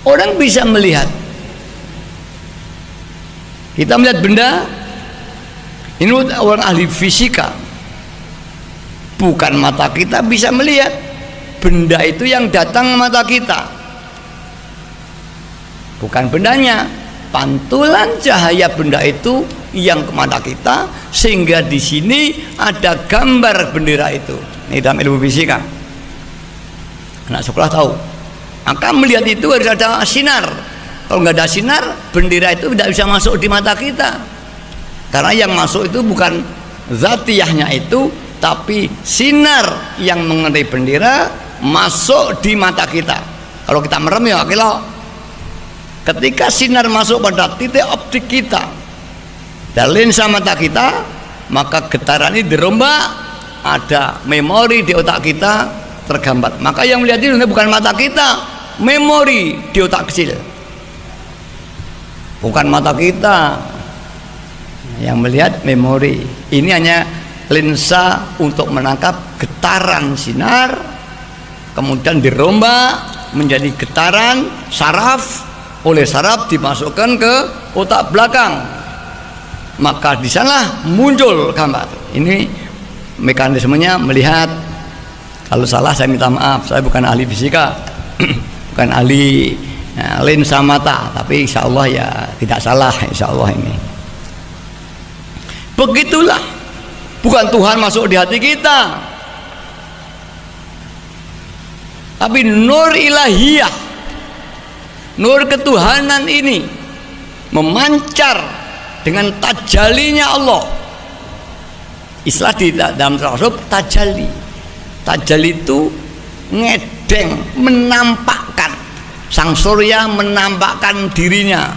Orang bisa melihat. Kita melihat benda, ini orang ahli fisika, bukan mata kita bisa melihat benda itu yang datang mata kita, bukan bendanya, pantulan cahaya benda itu yang ke mata kita, sehingga di sini ada gambar bendera itu. Ini dalam ilmu fisika, anak sekolah tahu. Maka melihat itu harus ada sinar. Kalau nggak ada sinar, bendera itu tidak bisa masuk di mata kita, karena yang masuk itu bukan zatiyahnya itu, tapi sinar yang mengenai bendera masuk di mata kita. Kalau kita merem ya kilo, ketika sinar masuk pada titik optik kita dan lensa mata kita, maka getaran ini dirombak, ada memori di otak kita tergambar. Maka yang melihat itu bukan mata kita, memori di otak kecil, bukan mata kita yang melihat, memori. Ini hanya lensa untuk menangkap getaran sinar, kemudian dirombak menjadi getaran saraf, oleh saraf dimasukkan ke otak belakang, maka di sana muncul gambar. Ini mekanismenya melihat. Kalau salah saya minta maaf, saya bukan ahli fisika, bukan ahli lensa mata, tapi insya Allah ya tidak salah, insya Allah. Ini begitulah, bukan Tuhan masuk di hati kita, tapi nur ilahiyah, nur ketuhanan ini memancar dengan tajalinya Allah. Istilah di dalam tasawuf tajalli. Tajalli itu ngedeng, menampakkan. Sang surya menampakkan dirinya.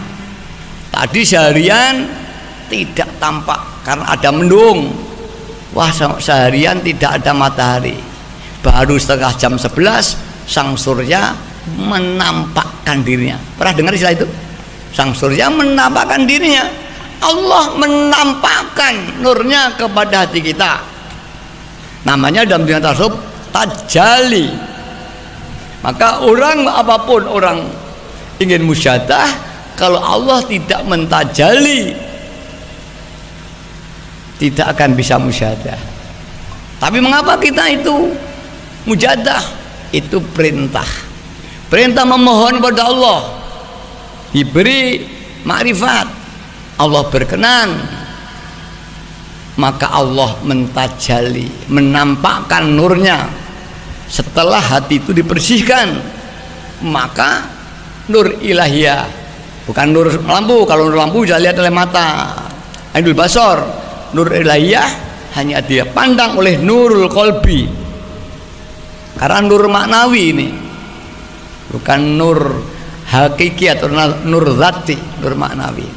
Tadi seharian tidak tampak karena ada mendung. Wah, seharian tidak ada matahari. Baru setengah jam 11 sang surya menampakkan dirinya. Pernah dengar istilah itu? Sang surya menampakkan dirinya. Allah menampakkan nurnya kepada hati kita. Namanya dalam dunia tasawuf tajalli. Maka orang apapun orang ingin musyadah, kalau Allah tidak mentajalli, tidak akan bisa musyadah. Tapi mengapa kita itu mujadah? Itu perintah, perintah memohon pada Allah, diberi makrifat, Allah berkenan, maka Allah mentajalli, menampakkan nurnya. Setelah hati itu dibersihkan, maka nur ilahiyah, bukan nur lampu. Kalau nur lampu bisa lihat oleh mata, ainul basor. Nur ilahiyah hanya dia pandang oleh nurul qalbi, karena nur maknawi ini, bukan nur hakiki atau nur zati, nur maknawi.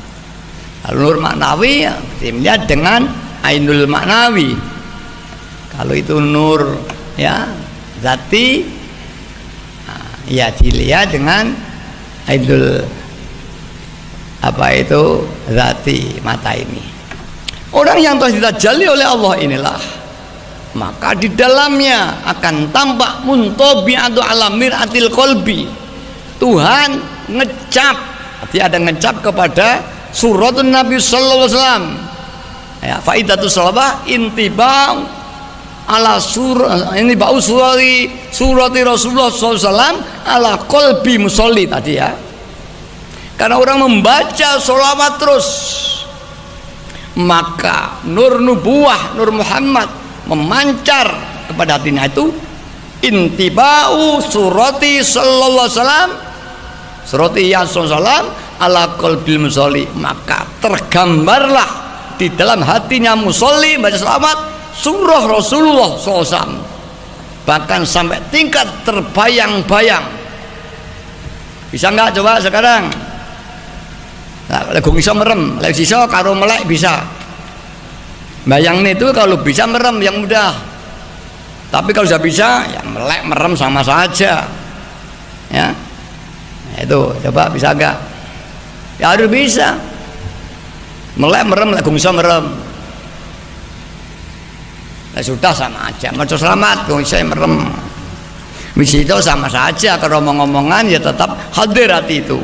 Kalau nur maknawi dilihat dengan ainul maknawi. Kalau itu nur ya zati, ya dilihat dengan ainul apa itu zati, mata ini. Orang yang telah ditajalli oleh Allah inilah, maka di dalamnya akan tampak muntabi'atu ala mir'atil qalbi. Tuhan ngecap, artinya ada ngecap kepada suratun Nabi sallallahu alaihi wasallam. Ya, faidatus shalawah intibau ala ini bau surati Rasulullah sallallahu alaihi wasallam ala qalbi musolli tadi ya. Karena orang membaca sholawat terus, maka nur nubuwah, nur Muhammad memancar kepada hatinya. Itu intibau surati sallallahu alaihi wasallam, surati ya sallallahu alaihi wasallam ala qalbil musolli, maka tergambarlah di dalam hatinya musolli baca selawat surah Rasulullah SAW, bahkan sampai tingkat terbayang-bayang. Bisa nggak coba sekarang? Nah, lagu bisa merem, lagu sisa karo melek bisa. Bayangin itu kalau bisa merem yang mudah. Tapi kalau sudah bisa, ya melek merem sama saja. Ya, itu coba bisa nggak? Ya harus bisa. Melek merem, lagu bisa merem. Nah, sudah sama aja. Maca selamat, gong saya merem. Wis itu sama saja, kalau ngomong-ngomongan ya tetap hadir hati itu.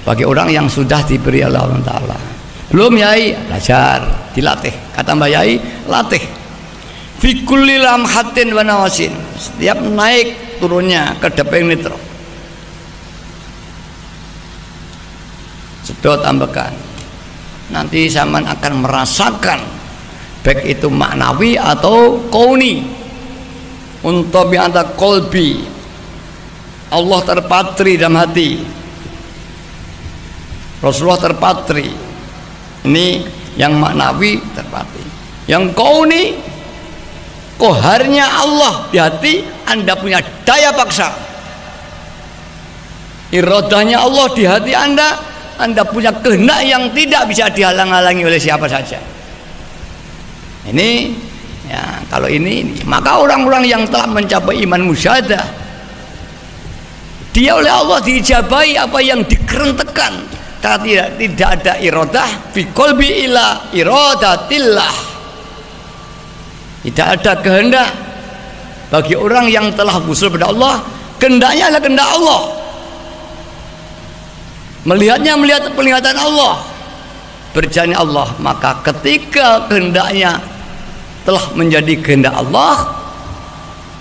Bagi orang yang sudah diberi Allah Ta'ala. Belum Yai, belajar, dilatih. Kata Mbak Yai, latih. Fi kulli lamhatin wa nawasin. Setiap naik turunnya ke depeng nitro. Sedot tambahkan. Nanti zaman akan merasakan baik itu maknawi atau kauni. Untuk bi'anta kolbi, Allah terpatri dalam hati, Rasulullah terpatri. Ini yang maknawi terpatri. Yang kauni, koharnya Allah di hati, Anda punya daya paksa. Iradahnya Allah di hati Anda punya kehendak yang tidak bisa dihalang-halangi oleh siapa saja. Ini ya, kalau ini maka orang-orang yang telah mencapai iman musyahadah, dia oleh Allah diijabahi apa yang dikerentekan. Tidak ada iradah fi qalbi ila iradatillah. Tidak ada kehendak bagi orang yang telah wusul pada Allah, kehendaknya adalah kehendak Allah. Melihatnya melihat penglihatan Allah, berjalannya Allah. Maka ketika kehendaknya telah menjadi kehendak Allah,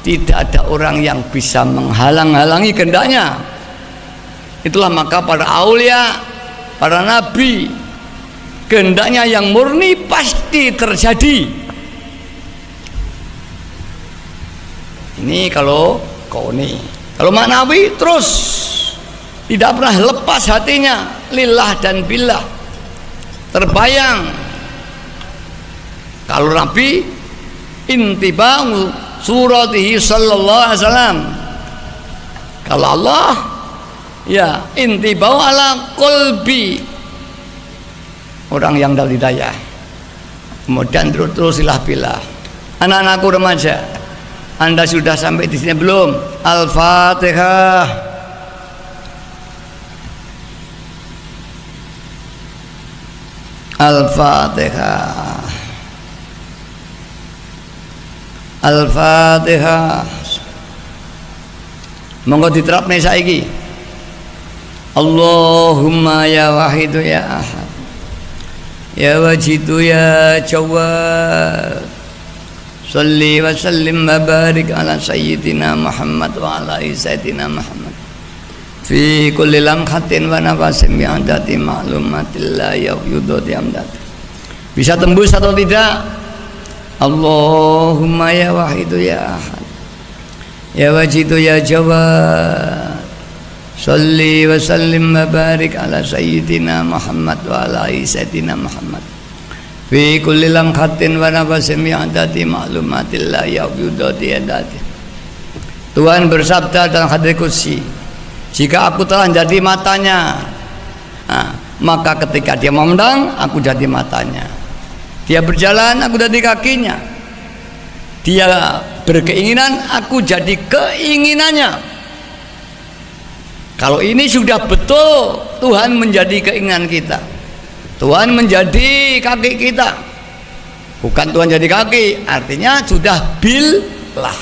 tidak ada orang yang bisa menghalang-halangi kehendaknya. Itulah maka para aulia, para nabi, kehendaknya yang murni pasti terjadi. Ini kalau kauni. Kalau maknawi terus tidak pernah lepas hatinya lillah dan billah, terbayang. Kalau Nabi intibau suratihi sallallahu alaihi wasallam, kalau Allah ya intibau ala qalbi, orang yang dapat hidayah. Kemudian terusilah billah. Anak-anakku remaja, Anda sudah sampai di sini belum? Al-Fatihah. Al-Fatihah. Al-Fatihah. Monggo diterapne saiki. Allahumma ya wahidu ya ahad, ya wajidu ya jawad, salli wa sallim wa barik ala sayyidina Muhammad wa ala sayyidina Muhammad fi kulli lamhatin wa nafasin bi'adati ma'lumatillah ya yudhati amdati. Bisa tembus atau tidak? Allahumma ya wahidu ya ahad, ya wajidu ya jawad, salli wa sallim wa barik ala sayyidina Muhammad wa ala sayyidina Muhammad fi kulli lamhatin wa nafasin bi'adati ma'lumatillah ya yudhati amdati. Tuhan bersabda dalam hadis qudsi, jika aku telah jadi matanya, maka ketika dia memandang, aku jadi matanya. Dia berjalan, aku jadi kakinya. Dia berkeinginan, aku jadi keinginannya. Kalau ini sudah betul, Tuhan menjadi keinginan kita, Tuhan menjadi kaki kita, bukan Tuhan jadi kaki. Artinya sudah billah,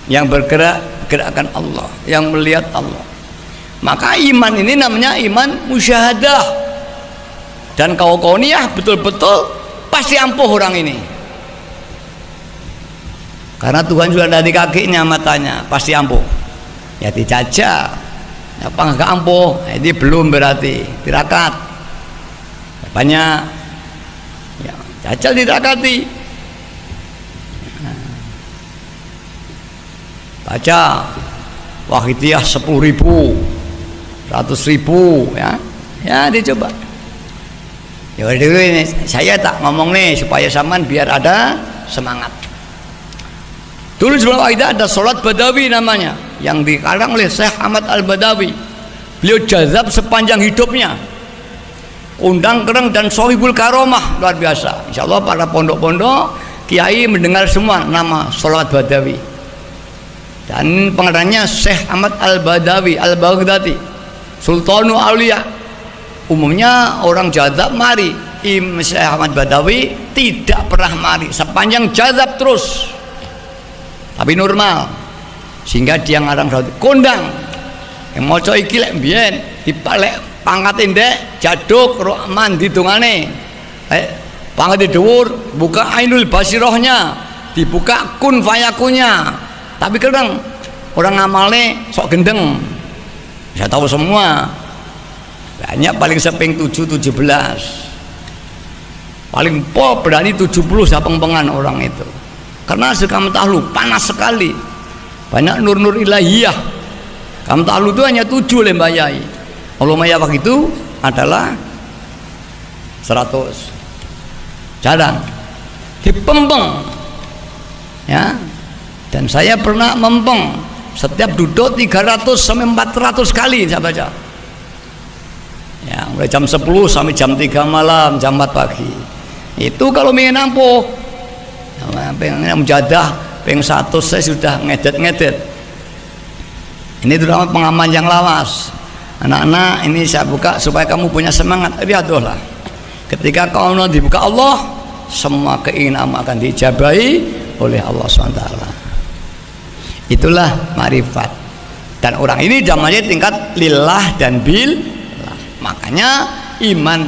yang bergerak gerakan Allah, yang melihat Allah. Maka iman ini namanya iman musyahadah. Dan kauniyah betul-betul pasti ampuh orang ini, karena Tuhan sudah dari kakinya, matanya, pasti ampuh. Ya dijajah apa enggak ampuh, ini belum berarti tirakat banyak ya, jajal dirakati. Baca Wahidiyah 10.000, 100.000 ya dicoba. Ya dulu ini saya tak ngomong nih supaya saman biar ada semangat. Dulu sebelum Wahidiyah ada sholat Badawi namanya, yang dikarang oleh Syekh Ahmad Al-Badawi. Beliau jazab sepanjang hidupnya, undang kereng dan sohibul karomah, luar biasa. Insya Allah para pondok-pondok kiai mendengar semua nama sholat Badawi. Dan pengarangnya Syekh Ahmad Al-Badawi Al-Baghdadi, Sultanul Aulia. Umumnya orang jazab mari, Imam Syekh Ahmad Badawi tidak pernah mari sepanjang jazab terus, tapi normal. sehingga dia ngarang Daud kondang yang maca iki lek mbiyen dipalek pangkate ndek jaduk mandi dongane pangkate dhuwur buka ainul basirahnya dibuka kun fayakunya tapi kadang orang ngamalnya sok gendeng saya tahu semua banyak paling seping 17 paling berani 70 sapeng-pengan orang itu karena kamu tahu panas sekali banyak nur-nur ilahiyah kamu tahu itu hanya 7 lembah yai Allah mayawak itu adalah 100 jarang dipempeng ya dan saya pernah mempeng setiap duduk 300 sampai 400 kali saya baca ya mulai jam 10 sampai jam 3 malam jam 4 pagi itu kalau ingin nampuh pengen mujadah pengen 100 saya sudah ngedet ini terutama pengaman yang lawas anak-anak ini saya buka supaya kamu punya semangat lihatlah ketika kamu dibuka Allah semua keinginanmu akan diijabahi oleh Allah SWT itulah makrifat dan orang ini namanya tingkat lillah dan billah makanya iman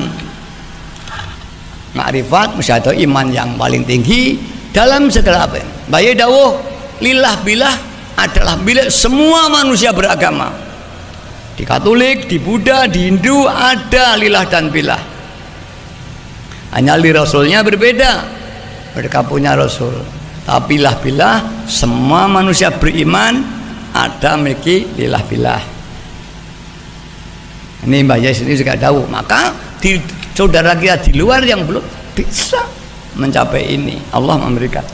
makrifat musyahadah iman yang paling tinggi dalam segala apa bayi dawuh lillah billah adalah milik semua manusia beragama di Katolik, di Buddha, di Hindu ada lillah dan billah hanya li rasulnya berbeda mereka punya rasul tapi lillah billah semua manusia beriman ada memiliki lillah billah ini Mbak Yai sendiri juga tahu maka di saudara kita di luar yang belum bisa mencapai ini Allah memberikan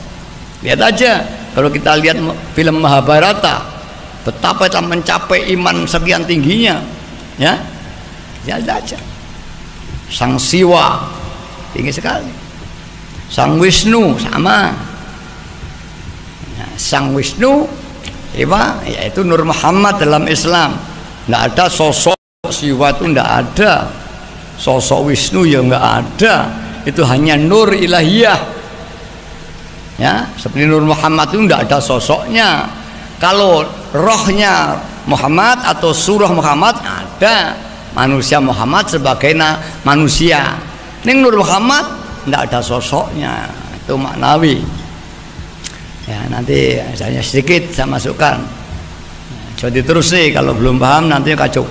lihat aja kalau kita lihat film Mahabharata betapa kita mencapai iman sekian tingginya ya lihat aja Sang Siwa tinggi sekali Sang Wisnu sama Sang Wisnu yaitu Nur Muhammad dalam Islam tidak ada sosok Siwa itu tidak ada sosok Wisnu ya nggak ada itu hanya nur ilahiyah ya seperti Nur Muhammad itu tidak ada sosoknya kalau rohnya Muhammad atau surah Muhammad ada manusia Muhammad sebagai manusia ini Nur Muhammad tidak ada sosoknya itu maknawi ya nanti saya sedikit saya masukkan jadi terus nih kalau belum paham nanti kacau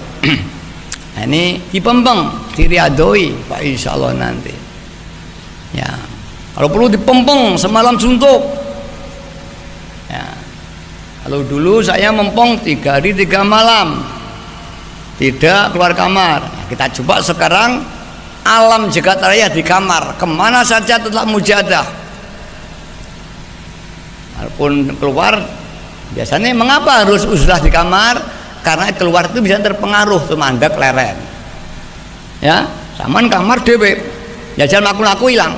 nah, ini dipempeng diriadoi Pak insya Allah nanti ya kalau perlu dipempeng semalam suntuk ya kalau dulu saya mempeng 3 hari 3 malam tidak keluar kamar nah, kita coba sekarang alam jagat raya di kamar kemana saja tetap mujadah walaupun keluar biasanya mengapa harus usrah di kamar karena keluar itu bisa terpengaruh tuh mandek leren ya saman kamar dewe ya jangan laku hilang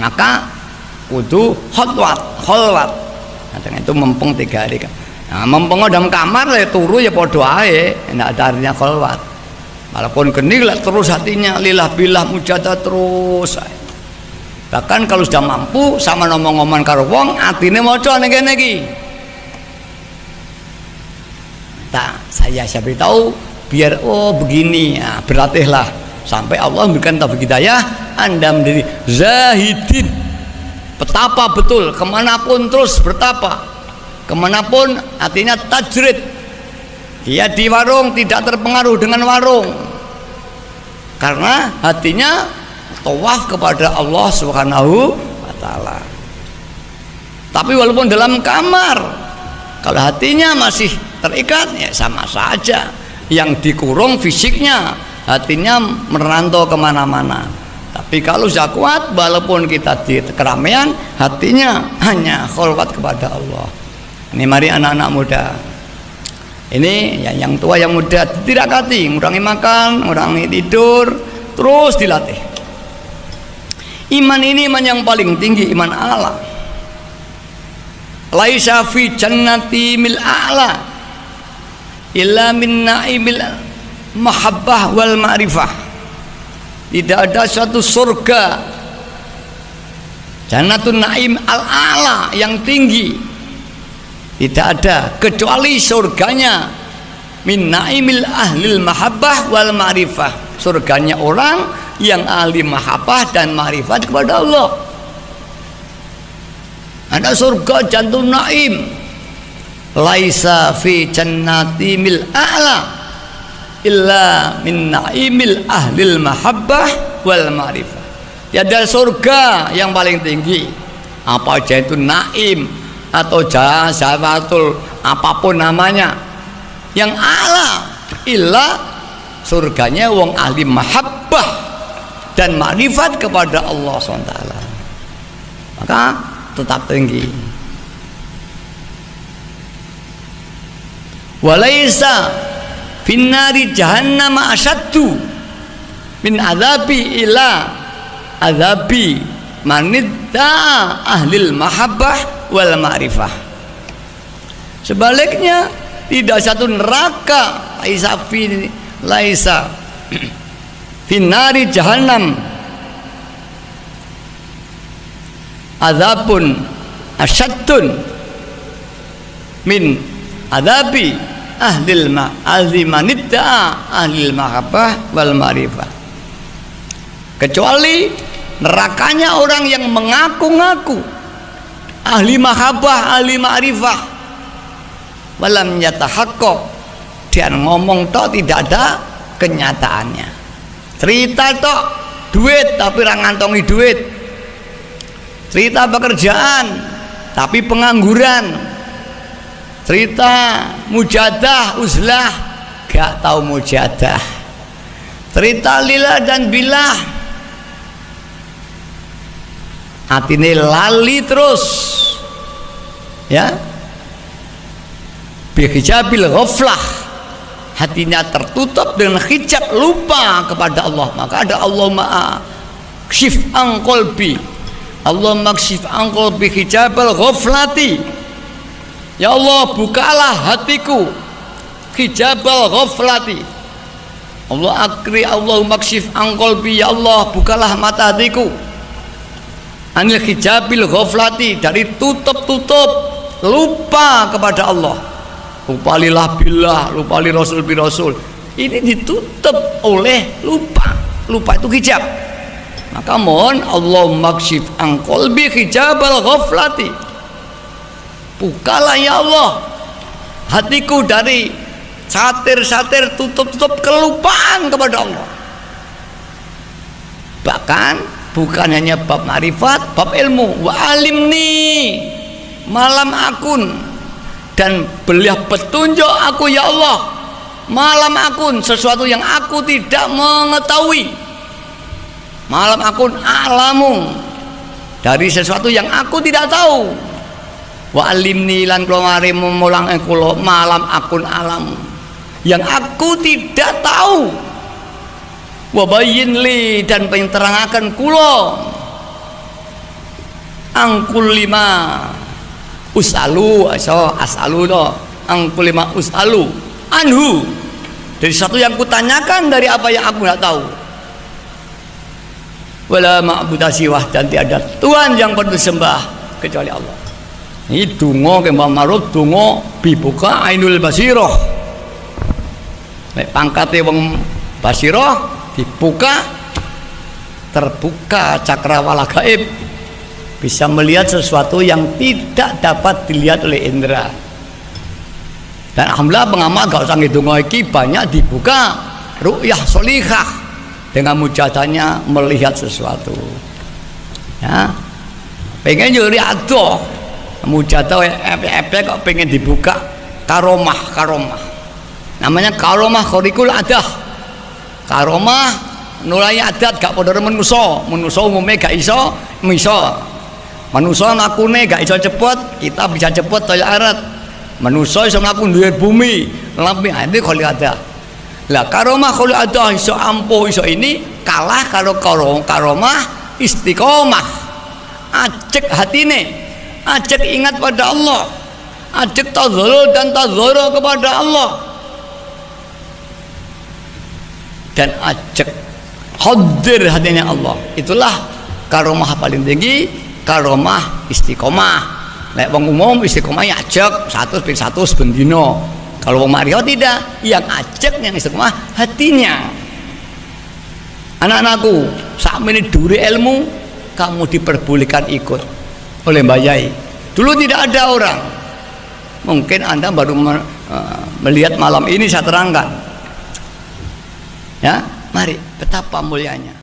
maka kudu kholwat nah, dengan itu mempeng 3 hari nah, mempeng dalam kamar ya turu ya podo ae tidak ada artinya kholwat walaupun geni terus hatinya lillah billah mujadah terus bahkan kalau sudah mampu sama ngomong-ngomong karo wong atine maca ning kene iki tak saya beritahu biar oh begini ya, berlatihlah sampai Allah memberikan taufik hidayah Anda menjadi zahidin betapa betul kemanapun terus bertapa kemanapun artinya tajrid dia di warung tidak terpengaruh dengan warung karena hatinya tawaf kepada Allah Subhanahu wa Ta'ala tapi walaupun dalam kamar kalau hatinya masih terikat ya sama saja yang dikurung fisiknya hatinya merantau kemana-mana tapi kalau sudah kuat walaupun kita di keramaian hatinya hanya kholwat kepada Allah ini mari anak-anak muda ini yang tua yang muda tidak kati ngurangi makan ngurangi tidur terus dilatih iman ini iman yang paling tinggi iman Allah laisa fi jannati mil a'la illa min naimil mahabbah wal ma'rifah tidak ada suatu surga jannatun naim al a'la yang tinggi Tidak ada kecuali surganya min naimil ahlil mahabbah wal ma'rifah, surganya orang yang ahli mahabbah dan ma'rifat kepada Allah. Ada surga jantung naim, laisa fi jannati mil a'la illa min naimil ahlil mahabbah wal ma'rifah. Tiada surga yang paling tinggi, apa aja itu naim atau jazatul apapun namanya, yang a'la illa surganya wong ahli mahabbah dan ma'rifat kepada Allah SWT, maka tetap tinggi. Walaisa finnari jahannam asyaddu min adzabi ila adzabi manidda ahlil mahabbah wal ma'rifah. Sebaliknya tidak satu neraka laisa finnari jahannam azabun asyaddun min adabi ahli manidda ahlil mahabbah wal ma'rifah, kecuali nerakanya orang yang mengaku-ngaku ahli mahabbah ahli ma'rifah walam yatahaqqaq, dia ngomong toh tidak ada kenyataannya, cerita toh duit tapi ra ngantongi duit, cerita pekerjaan tapi pengangguran, cerita mujadah uzlah gak tahu mujadah, cerita lillah dan billah atine lali terus ya, bihijabil ghaflah, hatinya tertutup dengan hijab lupa kepada Allah. Maka ada Allahumma kshif an qalbi, Allahumma kshif an qalbi hijabal ghaflati, ya Allah bukalah hatiku hijabal ghaflati, Allah akri Allahumma kshif an qalbi, ya Allah bukalah mata hatiku anil hijabil ghaflati, dari tutup-tutup lupa kepada Allah, lupa lillah billah, lupa li rasul bi rasul, ini ditutup oleh lupa itu hijab. Maka mohon Allahumma kshif an qalbi hijabal ghaflati, bukalah ya Allah hatiku dari satir-satir tutup-tutup kelupaan kepada Allah. Bahkan bukan hanya bab ma'rifat, bab ilmu, wa alimni malam akun, dan beliau petunjuk aku ya Allah malam akun, sesuatu yang aku tidak mengetahui, malam akun a'lamu, dari sesuatu yang aku tidak tahu, wa alimni lan kula mari mulang kula malam akun alam, yang aku tidak tahu, wabayyin li dan penterangaken kula angkul lima usalu asalu do angkul lima usalu anhu, dari satu yang kutanyakan dari apa yang aku tidak tahu, wala ma'budu siwah, dan tiada Tuhan yang perlu disembah kecuali Allah. Ini donga ke Mbah Maruf, donga bibuka ainul basirah, nek pangkate wong basirah dibuka, terbuka cakrawala gaib, bisa melihat sesuatu yang tidak dapat dilihat oleh indera. Dan alhamdulillah pengamal gak usah ngitung lagi, banyak dibuka ru'yah solihah, dengan mujadahnya melihat sesuatu ya, pengen jadi adoh mujadah efek kok pengen dibuka karomah namanya karomah khorikul adah, karomah nulai adat gak padha menuso umumnya gak iso manusa lakune gak iso cepet, kita bisa cepet toya arat, manusa iso mlaku duwe bumi lampi, itu kholi adah. Lah karomah kholi adah iso ampuh iso ini kalah karo karomah istiqomah, ajek hatine, ajek ingat pada Allah, ajek tadzarul dan tadzara kepada Allah, dan ajak hadir hatinya Allah. Itulah karomah paling tinggi, karomah istiqomah, Lek wong umum istiqomah ya ajak 100 bendino. Kalau wong mario tidak, yang ajak yang istiqomah hatinya. Anak-anakku, saat ini duri ilmu, kamu diperbolehkan ikut oleh Mbak Yai. Dulu tidak ada orang. Mungkin Anda baru melihat malam ini saya terangkan. Ya, mari betapa mulianya.